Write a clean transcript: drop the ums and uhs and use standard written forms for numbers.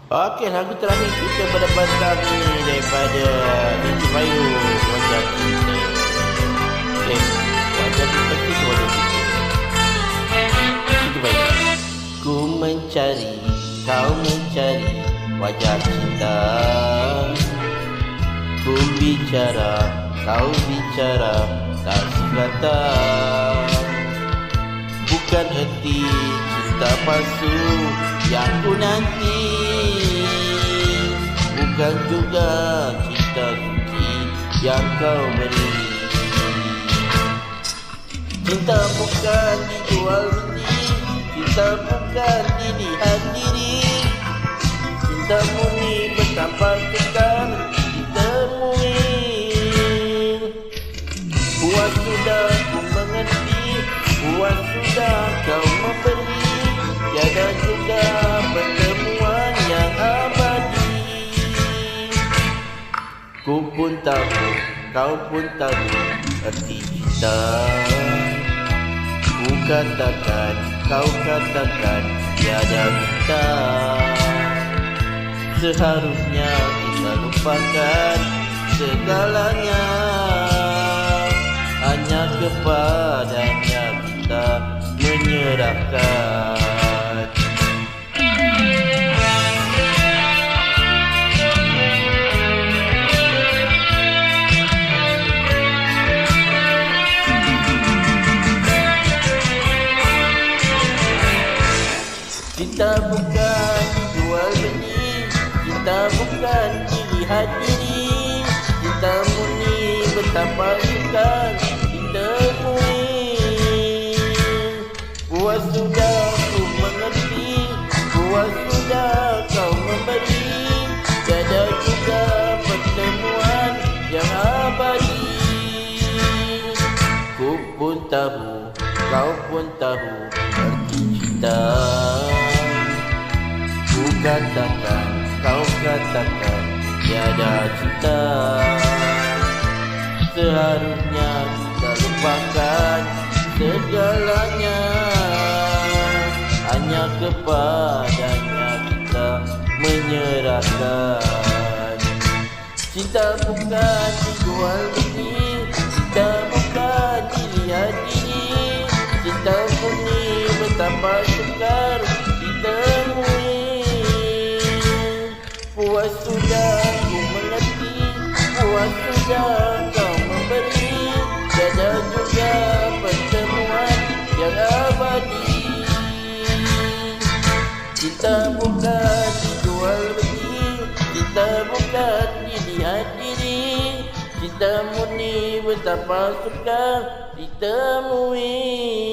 Okey, lagu terakhir kita pada petang ni daripada Siti Bayu, Wajah Cinta. Okey, Wajah Cinta itu Wajah Cinta. Siti Bayu. Ku mencari, kau mencari wajah cinta. Ku bicara, kau bicara, tak sekata. Bukan erti cinta palsu yang ku nanti, bukan juga cinta suci yang kau beri. Cinta bukan dijual beli, cinta bukan dilihat diri. Cinta murni betapa kekal ditemui. Puas sudah ku mengerti, puas sudah kau memberi. Tiada juga pertemuan yang abadi. Ku pun tahu, kau pun tahu erti cinta. Ku katakan, kau katakan tiada cinta. Seharusnya kita lupakan segalanya, hanya kepadanya kita menyerahkan. Cinta bukan dijual beli, cinta bukan dilihat diri. Cinta murni betapa sukar ditemui. Puas sudah ku mengerti, puas sudah kau memberi. Tiada juga pertemuan yang abadi. Ku pun tahu, kau pun tahu erti cinta. Ku katakan, kau katakan tiada cinta. Seharusnya kita lupakan segalanya, hanya kepadanya kita menyerahkan. Cinta bukan dijual beli, cinta bukan dilihat diri. Cinta murni betapa sukar ditemui. Puas sudah ku mengerti, puas sudah kau memberi. Tiada juga pertemuan yang abadi. Cinta bukan dijual beli, cinta bukan dilihat diri. Cinta murni betapa sukar ditemui.